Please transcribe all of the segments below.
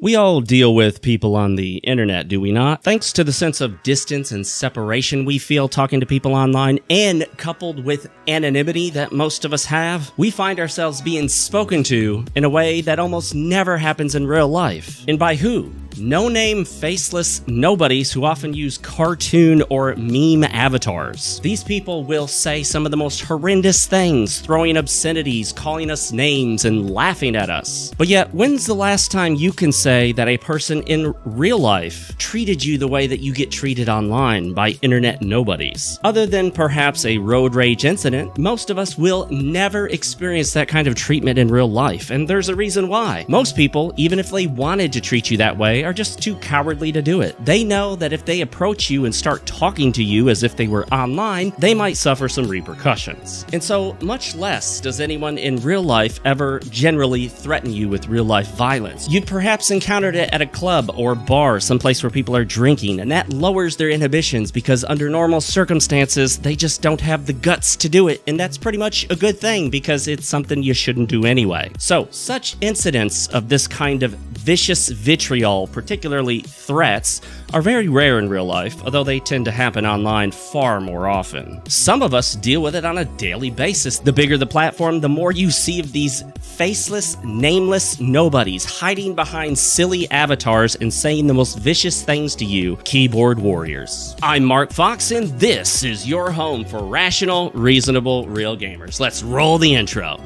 We all deal with people on the internet, do we not? Thanks to the sense of distance and separation we feel talking to people online, and coupled with anonymity that most of us have, we find ourselves being spoken to in a way that almost never happens in real life. And by who? No-name, faceless nobodies who often use cartoon or meme avatars. These people will say some of the most horrendous things, throwing obscenities, calling us names, and laughing at us. But yet, when's the last time you can say that a person in real life treated you the way that you get treated online by internet nobodies? Other than perhaps a road rage incident, most of us will never experience that kind of treatment in real life, and there's a reason why. Most people, even if they wanted to treat you that way, are just too cowardly to do it. They know that if they approach you and start talking to you as if they were online, they might suffer some repercussions. And so, much less does anyone in real life ever generally threaten you with real-life violence. You'd perhaps encountered it at a club or bar, someplace where people are drinking, and that lowers their inhibitions because under normal circumstances, they just don't have the guts to do it, and that's pretty much a good thing because it's something you shouldn't do anyway. So, such incidents of this kind of vicious vitriol, particularly threats, are very rare in real life, although they tend to happen online far more often. Some of us deal with it on a daily basis. The bigger the platform, the more you see of these faceless, nameless nobodies hiding behind silly avatars and saying the most vicious things to you, keyboard warriors. I'm MarcFoxx, and this is your home for rational, reasonable, real gamers. Let's roll the intro.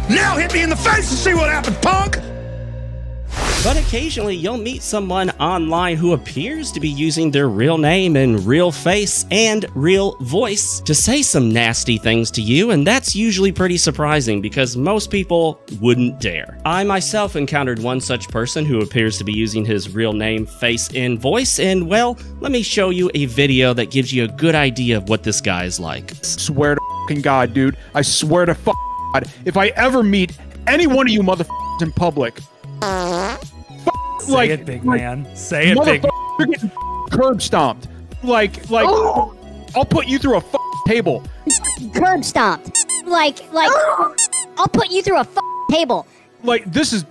Now hit me in the face and see what happens, punk! But occasionally you'll meet someone online who appears to be using their real name and real face and real voice to say some nasty things to you, and that's usually pretty surprising because most people wouldn't dare. I myself encountered one such person who appears to be using his real name, face, and voice, and well, let me show you a video that gives you a good idea of what this guy is like. Swear to fucking God, dude. I swear to fucking God, if I ever meet any one of you motherfuckers in public, Say it, big man. Say it, big man. You're getting curb stomped. Oh. I'll put you through a table. Curb stomped. I'll put you through a table. Like, this is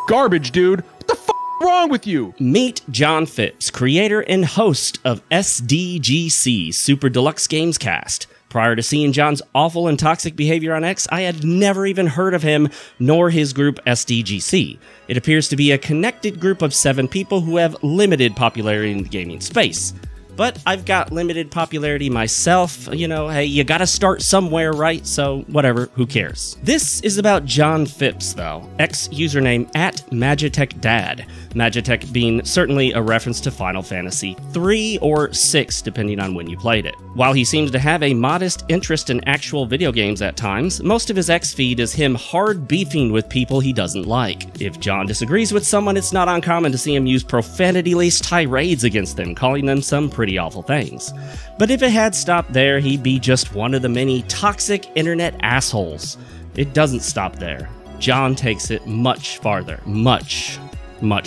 garbage, dude. What the is wrong with you? Meet John Phipps, creator and host of SDGC, Super Deluxe Games Cast. Prior to seeing John's awful and toxic behavior on X, I had never even heard of him, nor his group SDGC. It appears to be a connected group of 7 people who have limited popularity in the gaming space. But I've got limited popularity myself. You know, hey, you gotta start somewhere, right? So, whatever, who cares? This is about John Phipps, though. X username @MagitechDad. Magitech being certainly a reference to Final Fantasy 3 or 6, depending on when you played it. While he seems to have a modest interest in actual video games at times, most of his X feed is him hard beefing with people he doesn't like. If John disagrees with someone, it's not uncommon to see him use profanity-laced tirades against them, calling them some pretty awful things. But if it had stopped there, he'd be just one of the many toxic internet assholes. It doesn't stop there. John takes it much farther. Much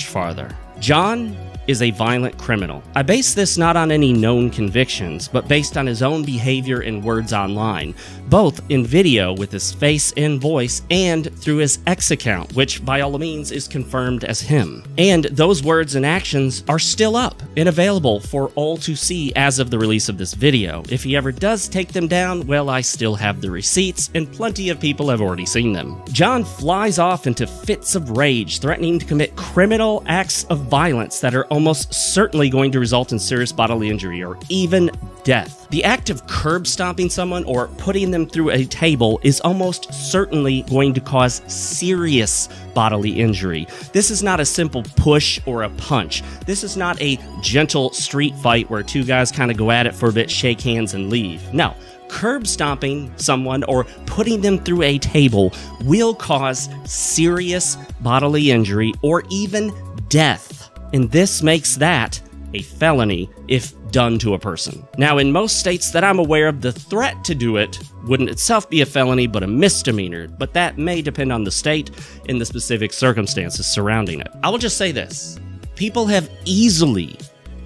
farther. John is a violent criminal. I base this not on any known convictions, but based on his own behavior and words online, both in video with his face and voice and through his X account, which by all means is confirmed as him. And those words and actions are still up and available for all to see as of the release of this video. If he ever does take them down, well, I still have the receipts and plenty of people have already seen them. John flies off into fits of rage, threatening to commit criminal acts of violence that are almost certainly going to result in serious bodily injury or even death. The act of curb stomping someone or putting them through a table is almost certainly going to cause serious bodily injury. This is not a simple push or a punch. This is not a gentle street fight where 2 guys kind of go at it for a bit, shake hands, and leave. No. Curb stomping someone or putting them through a table will cause serious bodily injury or even death. And this makes that a felony if done to a person. Now, in most states that I'm aware of, the threat to do it wouldn't itself be a felony, but a misdemeanor. But that may depend on the state and the specific circumstances surrounding it. I will just say this. People have easily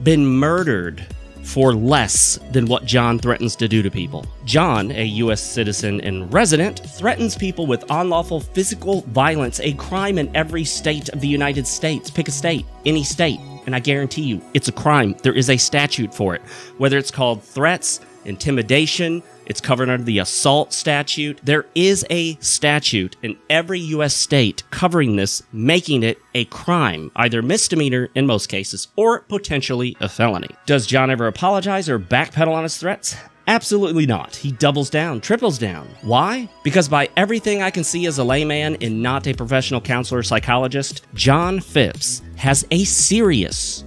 been murdered for less than what John threatens to do to people. John, a U.S. citizen and resident, threatens people with unlawful physical violence, a crime in every state of the United States. Pick a state, any state, and I guarantee you, it's a crime. There is a statute for it. Whether it's called threats, intimidation, it's covered under the assault statute. There is a statute in every U.S. state covering this, making it a crime, either misdemeanor in most cases, or potentially a felony. Does John ever apologize or backpedal on his threats? Absolutely not. He doubles down, triples down. Why? Because by everything I can see as a layman and not a professional counselor or psychologist, John Phipps has a serious,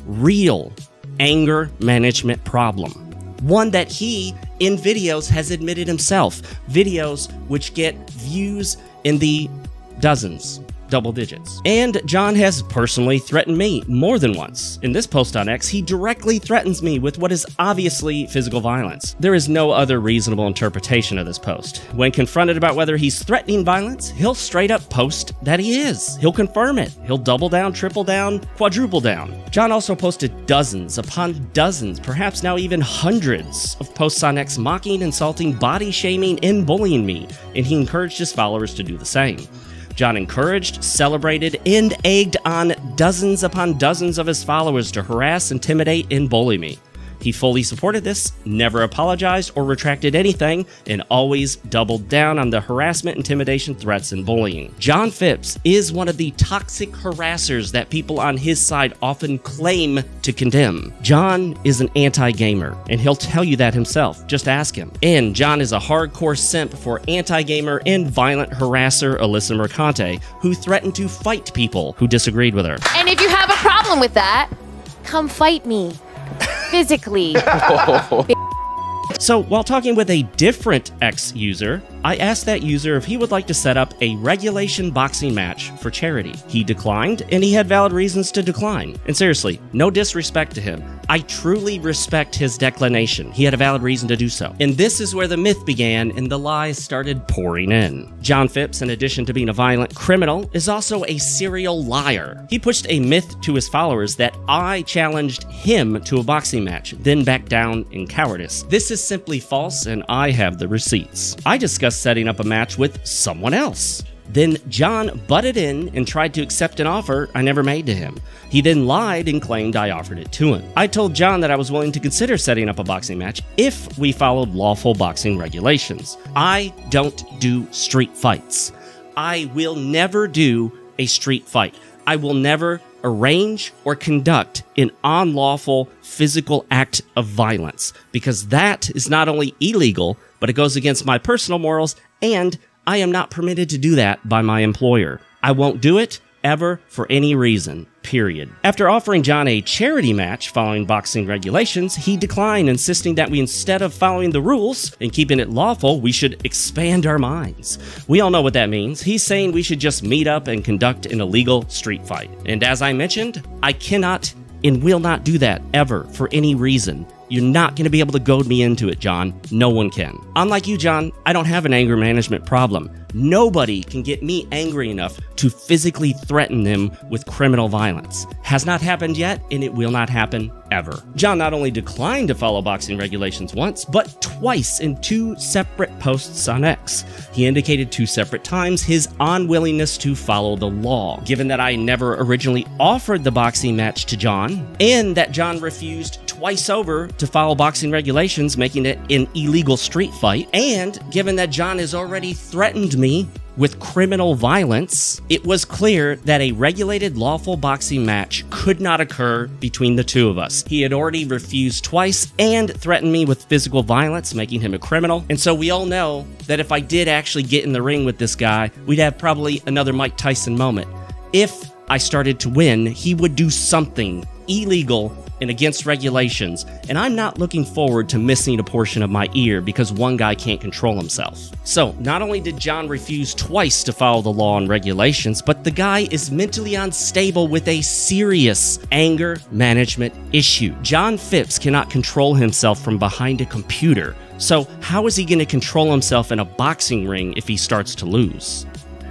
real anger management problem. One that he, in videos, has admitted himself. Videos which get views in the dozens, double digits. And John has personally threatened me more than once. In this post on X, he directly threatens me with what is obviously physical violence. There is no other reasonable interpretation of this post. When confronted about whether he's threatening violence, he'll straight up post that he is. He'll confirm it. He'll double down, triple down, quadruple down. John also posted dozens upon dozens, perhaps now even hundreds of posts on X mocking, insulting, body shaming, and bullying me, and he encouraged his followers to do the same. John encouraged, celebrated, and egged on dozens upon dozens of his followers to harass, intimidate, and bully me. He fully supported this, never apologized or retracted anything, and always doubled down on the harassment, intimidation, threats, and bullying. John Phipps is one of the toxic harassers that people on his side often claim to condemn. John is an anti-gamer, and he'll tell you that himself. Just ask him. And John is a hardcore simp for anti-gamer and violent harasser Alyssa Mercante, who threatened to fight people who disagreed with her. And if you have a problem with that, come fight me. Physically. So, while talking with a different X user, I asked that user if he would like to set up a regulation boxing match for charity. He declined, and he had valid reasons to decline. And seriously, no disrespect to him. I truly respect his declination. He had a valid reason to do so. And this is where the myth began and the lies started pouring in. John Phipps, in addition to being a violent criminal, is also a serial liar. He pushed a myth to his followers that I challenged him to a boxing match, then backed down in cowardice. This is simply false, and I have the receipts. I discussed setting up a match with someone else. Then John butted in and tried to accept an offer I never made to him. He then lied and claimed I offered it to him. I told John that I was willing to consider setting up a boxing match if we followed lawful boxing regulations. I don't do street fights. I will never do a street fight. I will never arrange or conduct an unlawful physical act of violence, because that is not only illegal, but it goes against my personal morals, and I am not permitted to do that by my employer. I won't do it ever for any reason, period. After offering John a charity match following boxing regulations, he declined, insisting that we, instead of following the rules and keeping it lawful, we should expand our minds. We all know what that means. He's saying we should just meet up and conduct an illegal street fight. And as I mentioned, I cannot and will not do that ever for any reason. You're not going to be able to goad me into it, John. No one can. Unlike you, John, I don't have an anger management problem. Nobody can get me angry enough to physically threaten them with criminal violence. Has not happened yet, and it will not happen ever. John not only declined to follow boxing regulations once, but twice in 2 separate posts on X. He indicated 2 separate times his unwillingness to follow the law. Given that I never originally offered the boxing match to John, and that John refused twice over to follow boxing regulations, making it an illegal street fight, and given that John has already threatened me with criminal violence, it was clear that a regulated lawful boxing match could not occur between the two of us. He had already refused twice and threatened me with physical violence, making him a criminal. And so we all know that if I did actually get in the ring with this guy, we'd have probably another Mike Tyson moment. If I started to win, he would do something illegal and against regulations, and I'm not looking forward to missing a portion of my ear because one guy can't control himself. So, not only did John refuse twice to follow the law and regulations, but the guy is mentally unstable with a serious anger management issue. John Phipps cannot control himself from behind a computer, so how is he going to control himself in a boxing ring if he starts to lose?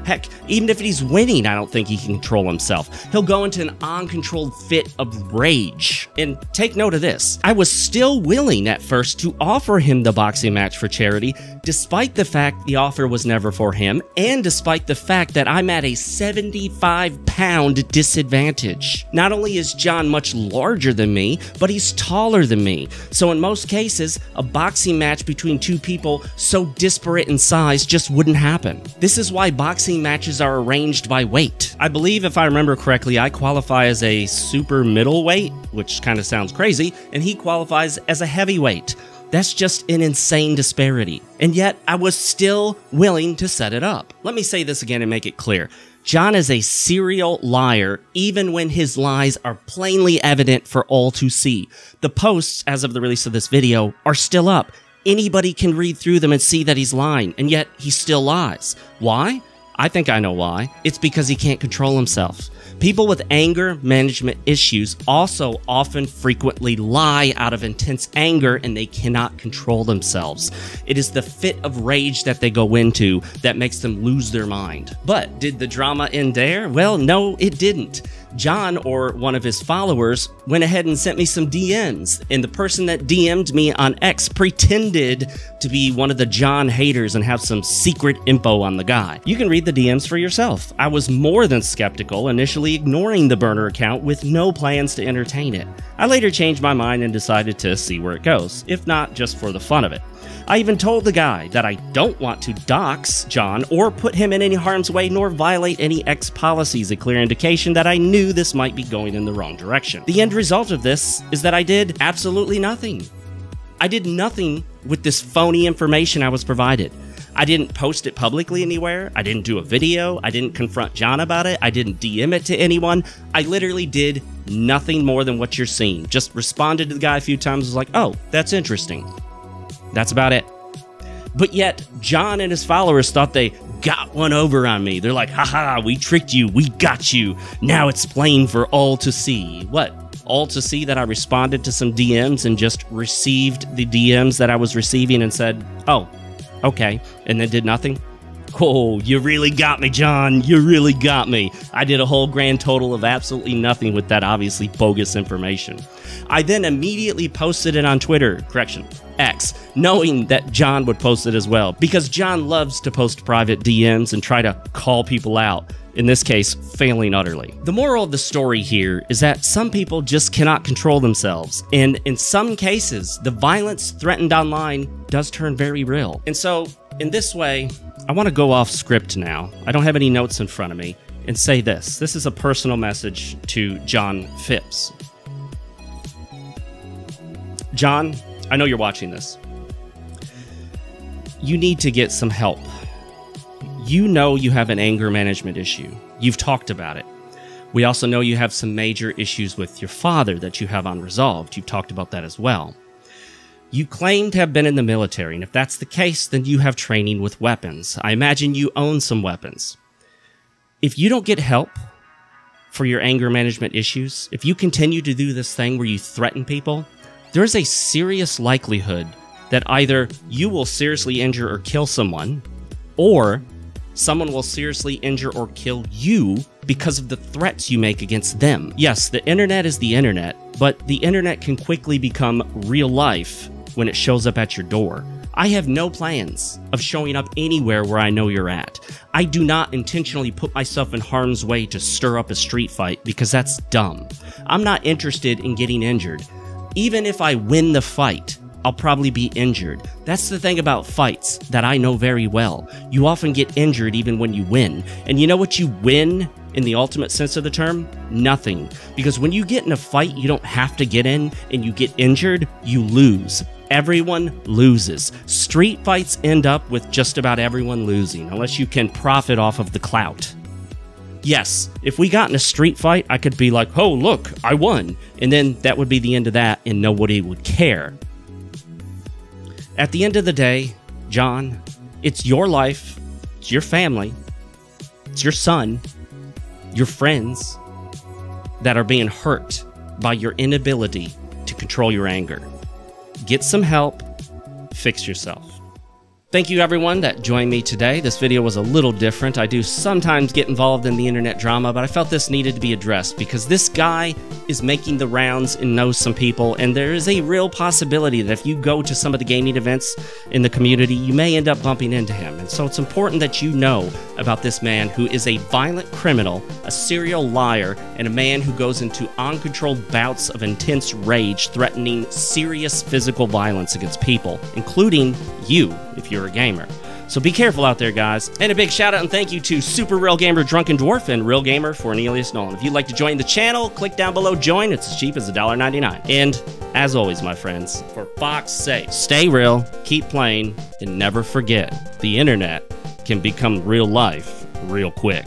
Heck, even if he's winning, I don't think he can control himself. He'll go into an uncontrolled fit of rage. And take note of this. I was still willing at first to offer him the boxing match for charity, despite the fact the offer was never for him, and despite the fact that I'm at a 75-pound disadvantage. Not only is John much larger than me, but he's taller than me. So in most cases, a boxing match between two people so disparate in size just wouldn't happen. This is why boxing matches are arranged by weight. I believe, if I remember correctly, I qualify as a super middleweight, which kind of sounds crazy, and he qualifies as a heavyweight. That's just an insane disparity. And yet, I was still willing to set it up. Let me say this again and make it clear. John is a serial liar, even when his lies are plainly evident for all to see. The posts, as of the release of this video, are still up. Anybody can read through them and see that he's lying, and yet he still lies. Why? I think I know why. It's because he can't control himself. People with anger management issues also often frequently lie out of intense anger, and they cannot control themselves. It is the fit of rage that they go into that makes them lose their mind. But did the drama end there? Well, no, it didn't. John, or one of his followers, went ahead and sent me some DMs, and the person that DM'd me on X pretended to be one of the John haters and have some secret info on the guy. You can read the DMs for yourself. I was more than skeptical, initially ignoring the burner account with no plans to entertain it. I later changed my mind and decided to see where it goes, if not just for the fun of it. I even told the guy that I don't want to dox John or put him in any harm's way nor violate any X policies, a clear indication that I knew this might be going in the wrong direction. The end result of this is that I did absolutely nothing. I did nothing with this phony information I was provided. I didn't post it publicly anywhere. I didn't do a video. I didn't confront John about it. I didn't DM it to anyone. I literally did nothing more than what you're seeing. Just responded to the guy a few times, was like, oh, that's interesting. That's about it. But yet, John and his followers thought they got one over on me. They're like, haha, we tricked you, we got you. Now it's plain for all to see. What? All to see that I responded to some DMs and just received the DMs that I was receiving and said, oh, okay, and then did nothing? Oh, you really got me, John. You really got me. I did a whole grand total of absolutely nothing with that obviously bogus information. I then immediately posted it on Twitter, X, knowing that John would post it as well, because John loves to post private DMs and try to call people out, in this case, failing utterly. The moral of the story here is that some people just cannot control themselves, and in some cases, the violence threatened online does turn very real. And so, in this way, I want to go off script now. I don't have any notes in front of me, and say this. This is a personal message to John Phipps. John, I know you're watching this. You need to get some help. You know you have an anger management issue. You've talked about it. We also know you have some major issues with your father that you have unresolved. You've talked about that as well. You claim to have been in the military, and if that's the case, then you have training with weapons. I imagine you own some weapons. If you don't get help for your anger management issues, if you continue to do this thing where you threaten people, there is a serious likelihood that either you will seriously injure or kill someone, or someone will seriously injure or kill you because of the threats you make against them. Yes, the internet is the internet, but the internet can quickly become real life when it shows up at your door. I have no plans of showing up anywhere where I know you're at. I do not intentionally put myself in harm's way to stir up a street fight because that's dumb. I'm not interested in getting injured. Even if I win the fight, I'll probably be injured. That's the thing about fights that I know very well. You often get injured even when you win. And you know what you win in the ultimate sense of the term? Nothing. Because when you get in a fight you don't have to get in and you get injured, you lose. Everyone loses. Street fights end up with just about everyone losing, unless you can profit off of the clout. Yes, if we got in a street fight, I could be like, oh, look, I won. And then that would be the end of that, and nobody would care. At the end of the day, John, it's your life, it's your family, it's your son, your friends that are being hurt by your inability to control your anger. Get some help, fix yourself. Thank you everyone that joined me today. This video was a little different. I do sometimes get involved in the internet drama, but I felt this needed to be addressed because this guy is making the rounds and knows some people, and there is a real possibility that if you go to some of the gaming events in the community, you may end up bumping into him. And so it's important that you know about this man who is a violent criminal, a serial liar, and a man who goes into uncontrolled bouts of intense rage, threatening serious physical violence against people, including you if you're a gamer. So be careful out there, guys. And a big shout out and thank you to Super Real Gamer Drunken Dwarf and Real Gamer for Cornelius Nolan. If you'd like to join the channel, click down below join. It's as cheap as $1.99. And as always, my friends, for Fox's sake, stay real, keep playing, and never forget, the internet can become real life real quick.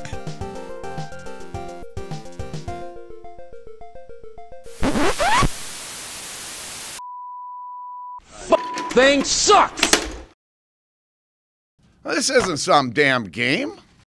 Thing sucks! This isn't some damn game.